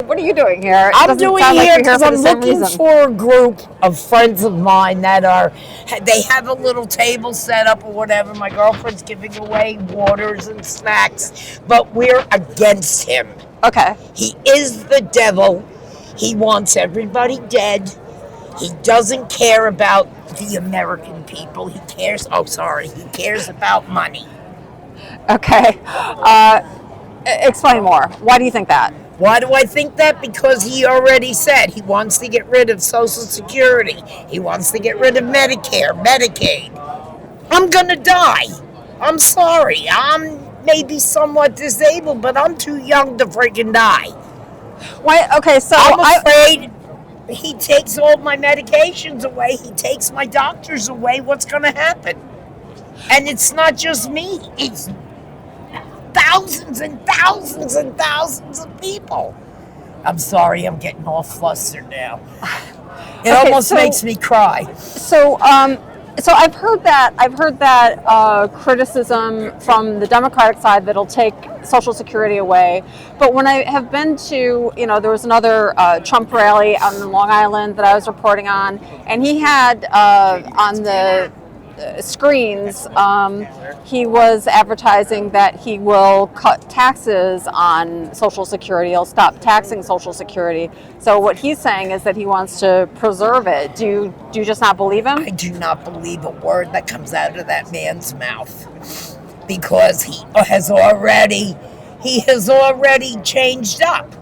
What are you doing here? I'm doing here because I'm looking for a group of friends of mine that they have a little table set up or whatever. My girlfriend's giving away waters and snacks, but we're against him. Okay. He is the devil. He wants everybody dead. He doesn't care about the American people. He cares about money. Okay. Explain more. Why do you think that? Why do I think that? Because he already said he wants to get rid of Social Security. He wants to get rid of Medicare, Medicaid. I'm gonna die. I'm sorry. I'm maybe somewhat disabled, but I'm too young to freaking die. Why? Okay, so I'm afraid he takes all my medications away. He takes my doctors away. What's gonna happen? And it's not just me. It's thousands and thousands and thousands of people. I'm sorry, I'm getting all flustered now. It almost makes me cry. So I've heard that criticism from the Democratic side that it'll take Social Security away. But when I have been to, there was another Trump rally out in Long Island that I was reporting on, and he had on the screens, he was advertising that he will cut taxes on Social Security. He'll stop taxing Social Security. So what he's saying is that he wants to preserve it. Do you just not believe him? I do not believe a word that comes out of that man's mouth, because he has already changed up.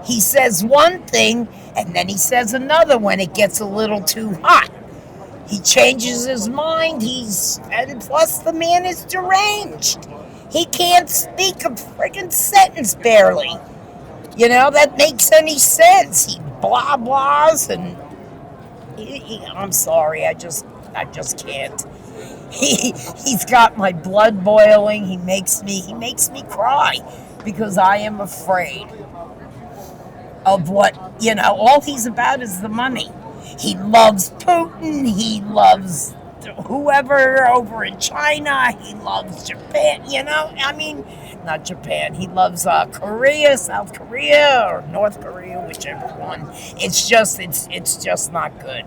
He says one thing and then he says another when it gets a little too hot. He changes his mind. And plus the man is deranged. He can't speak a friggin' sentence barely. That makes any sense. He blah blahs and I'm sorry, I just can't. He's got my blood boiling. He makes me cry because I am afraid of what, all he's about is the money. He loves Putin. He loves whoever over in China. He loves Japan. Not Japan. He loves Korea, South Korea, or North Korea, whichever one. It's just not good.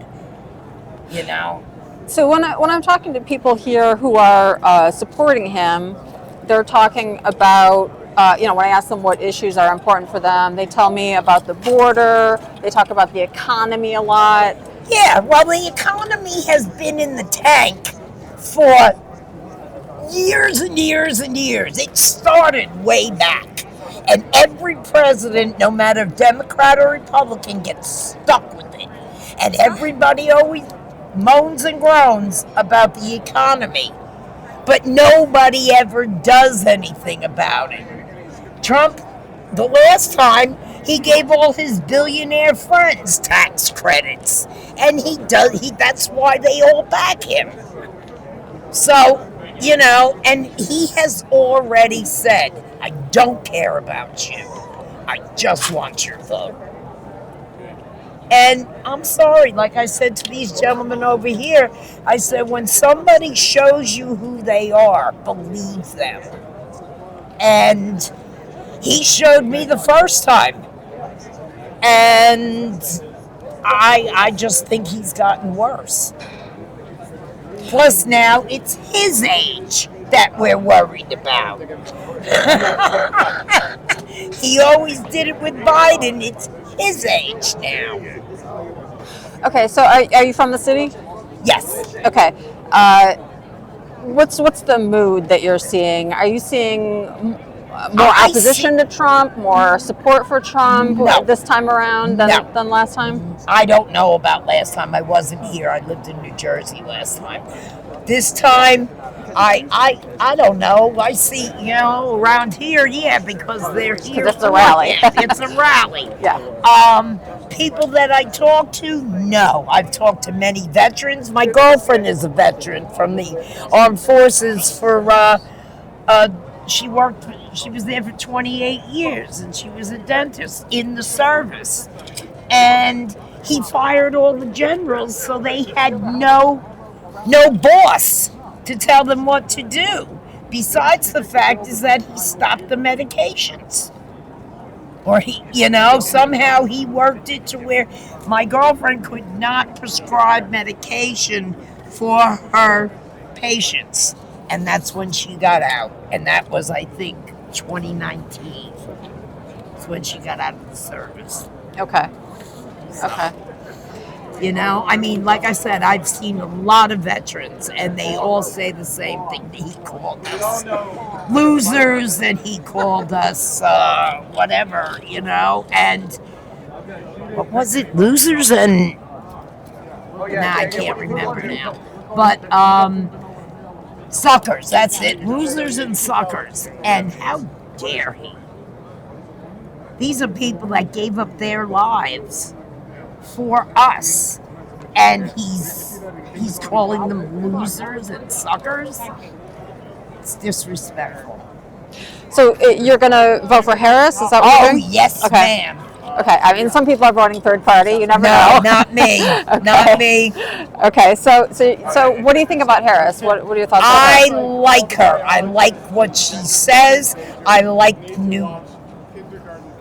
So when I'm talking to people here who are supporting him, they're talking about. When I ask them what issues are important for them, they tell me about the border. They talk about the economy a lot. Yeah, well, the economy has been in the tank for years and years and years. It started way back. And every president, no matter Democrat or Republican, gets stuck with it. And everybody always moans and groans about the economy. But nobody ever does anything about it. Trump, the last time, he gave all his billionaire friends tax credits. And that's why they all back him. So, and he has already said, I don't care about you. I just want your vote. And I'm sorry, like I said to these gentlemen over here, I said, when somebody shows you who they are, believe them. And he showed me the first time. And I just think he's gotten worse. Plus now it's his age that we're worried about. He always did it with Biden. It's his age now. Okay, so are you from the city? Yes. Okay. What's the mood that you're seeing? Are you seeing more opposition to Trump, more support for Trump this time around than last time? I don't know about last time. I wasn't here. I lived in New Jersey last time. This time, I don't know. I see, around here, because they're here. It's a rally. It's a rally. Yeah. People that I talk to, no. I've talked to many veterans. My girlfriend is a veteran from the armed forces she was there for 28 years, and she was a dentist in the service. And he fired all the generals, so they had no boss to tell them what to do. Besides the fact is that he stopped the medications. Or somehow he worked it to where my girlfriend could not prescribe medication for her patients. And that's when she got out. And that was, I think, 2019. That's when she got out of the service. Okay. Okay. Like I said, I've seen a lot of veterans, and they all say the same thing. He called us losers, and he called us whatever, and what was it? Losers and I can't remember now. But suckers, that's it. Losers and suckers. And how dare he? These are people that gave up their lives for us, and he's calling them losers and suckers. It's disrespectful. So you're going to vote for Harris? Is that what you're doing? Yes, okay. ma'am. Okay. I mean, some people are voting third party. You never No, know. not me. Okay. Not me. Okay. So what do you think about Harris? What are your thoughts on I her? like her. I like what she says. I like new.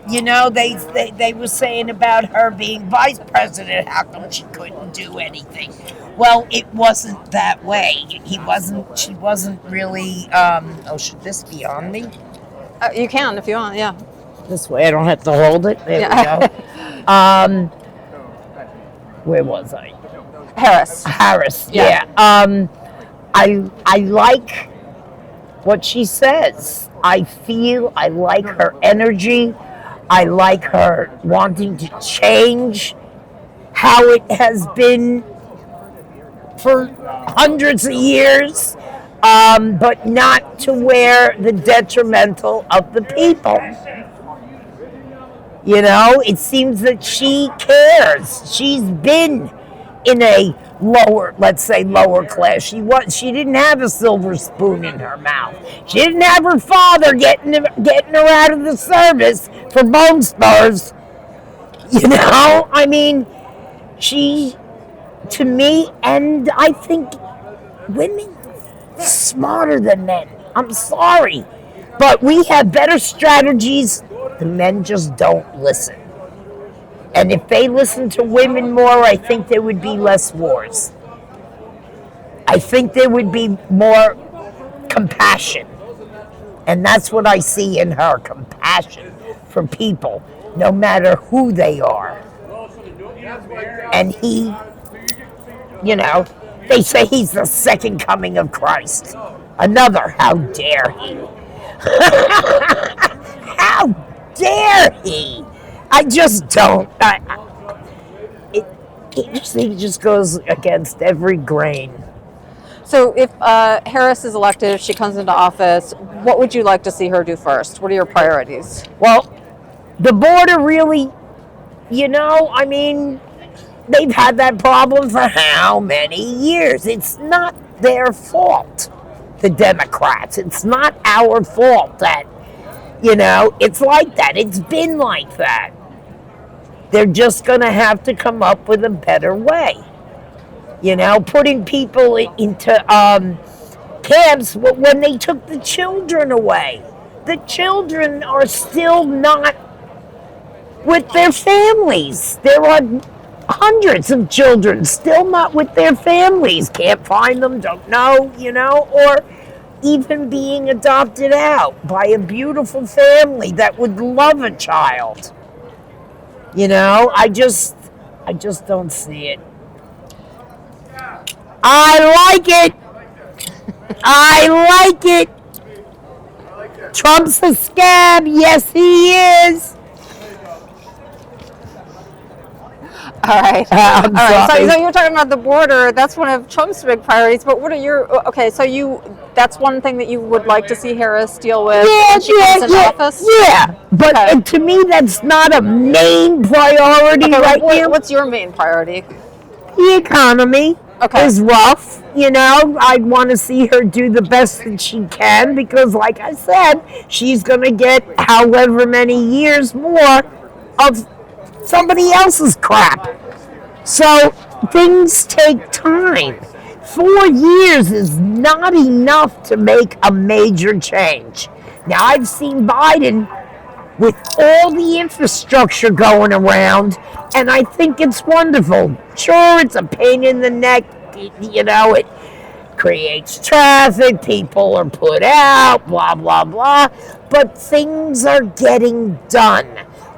They were saying about her being vice president, how come she couldn't do anything? Well, it wasn't that way. She wasn't really, should this be on me? You can if you want, yeah. This way, I don't have to hold it. There we go. Where was I? Harris. Yeah. I like what she says. I like her energy. I like her wanting to change how it has been for hundreds of years, but not to where the detrimental of the people. It seems that she cares. She's been in a lower class. She didn't have a silver spoon in her mouth. She didn't have her father getting her out of the service for bone spurs. She, to me, and I think women smarter than men. I'm sorry, but we have better strategies. The men just don't listen. And if they listen to women more, I think there would be less wars. I think there would be more compassion. And that's what I see in her, compassion for people, no matter who they are. And he, they say he's the second coming of Christ. How dare he? How dare he? I just don't. He just goes against every grain. So if Harris is elected, if she comes into office, what would you like to see her do first? What are your priorities? Well, the border really, they've had that problem for how many years? It's not their fault, the Democrats. It's not our fault that, it's like that. It's been like that. They're just going to have to come up with a better way. Putting people into camps when they took the children away. The children are still not with their families. There are hundreds of children still not with their families. Can't find them, don't know, or even being adopted out by a beautiful family that would love a child. I just don't see it. I like it. I like it. Trump's a scab. Yes, he is. All right. All right. So you're talking about the border. That's one of Trump's big priorities. But what are your? Okay. So that's one thing that you would like to see Harris deal with when she comes into office. Yeah. But to me, that's not a main priority right now. What's your main priority? The economy is rough. I'd want to see her do the best that she can because, like I said, she's going to get however many years more of somebody else's crap. So things take time. 4 years is not enough to make a major change. Now, I've seen Biden with all the infrastructure going around, and I think it's wonderful. Sure, it's a pain in the neck, you know, it creates traffic, people are put out, blah, blah, blah, but things are getting done.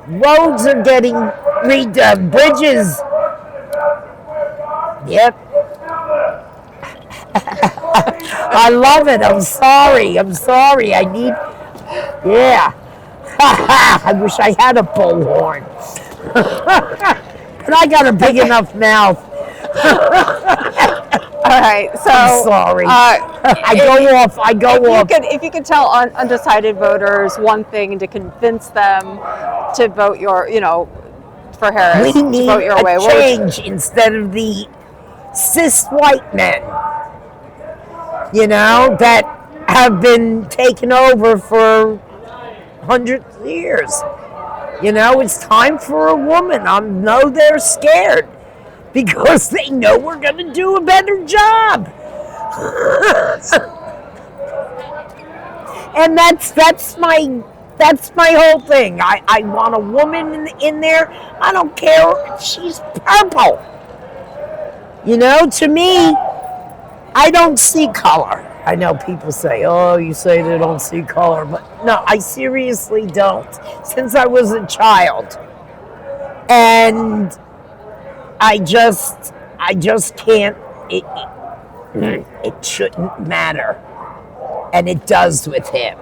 Roads are getting redone, bridges. Yep. I love it. I'm sorry. I need, yeah. I wish I had a bullhorn. But I got a big enough mouth. All right, so I'm sorry. I go off. If you could tell undecided voters one thing to convince them to vote for Harris, We to need vote your way, a change instead of the cis white men, that have been taken over for hundreds of years. It's time for a woman. I know they're scared because they know we're going to do a better job. And that's my whole thing. I want a woman in there. I don't care if she's purple. To me, I don't see color. I know people say, oh, you say they don't see color, but no, I seriously don't. Since I was a child. And I just can't, it shouldn't matter. And it does with him.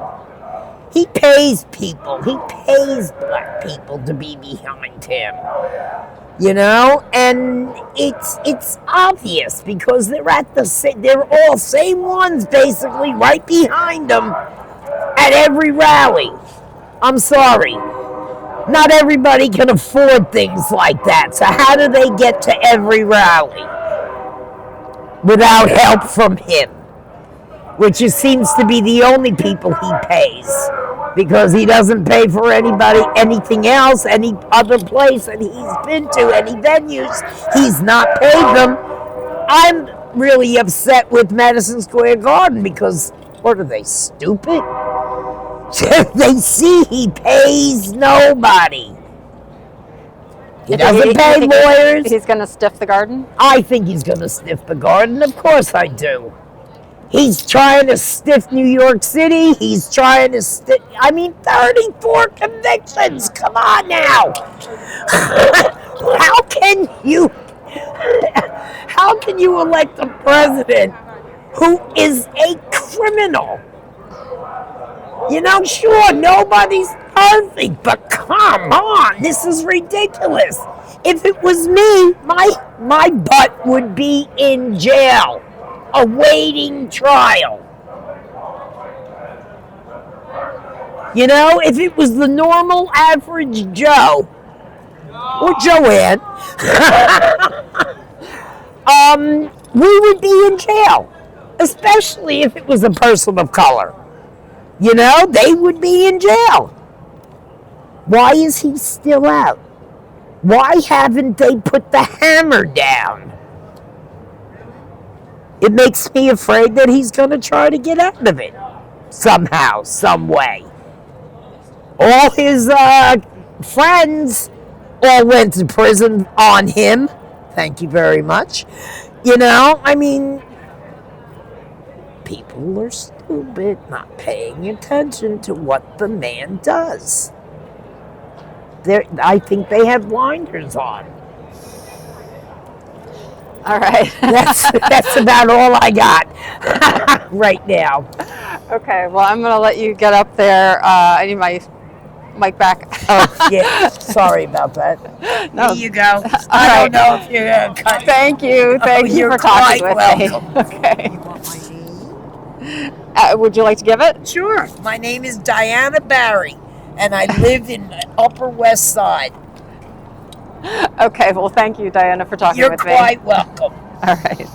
He pays people. He pays black people to be behind him. And it's obvious because they're all same ones basically right behind him at every rally. I'm sorry. Not everybody can afford things like that. So how do they get to every rally without help from him? Which seems to be the only people he pays, because he doesn't pay for anything else, any other place that he's been to, any venues, he's not paid them. I'm really upset with Madison Square Garden because, what are they, stupid? They see he pays nobody. He doesn't pay lawyers. He's going to stiff the garden? I think he's going to stiff the garden. Of course I do. He's trying to stiff New York City. He's trying to 34 convictions. Come on now. How can you elect a president who is a criminal? Sure, nobody's perfect, but come on, this is ridiculous. If it was me, my butt would be in jail, awaiting trial. If it was the normal average Joe or Joanne, we would be in jail, especially if it was a person of color. They would be in jail. Why is he still out? Why haven't they put the hammer down? It makes me afraid that he's going to try to get out of it somehow, some way. All his friends all went to prison on him. Thank you very much. People are stupid, not paying attention to what the man does. I think they have blinders on. All right. That's about all I got right now. Okay, well, I'm going to let you get up there. I need my mic back. Oh, yeah. Sorry about that. No. Here you go. I don't know if you're going to cut it. Thank you. Thank you for talking with welcome. me. Okay. You want my name? Would you like to give it? Sure. My name is Diana Barry, and I live in the Upper West Side. Okay, well, thank you, Diana, for talking with me. You're quite welcome. All right.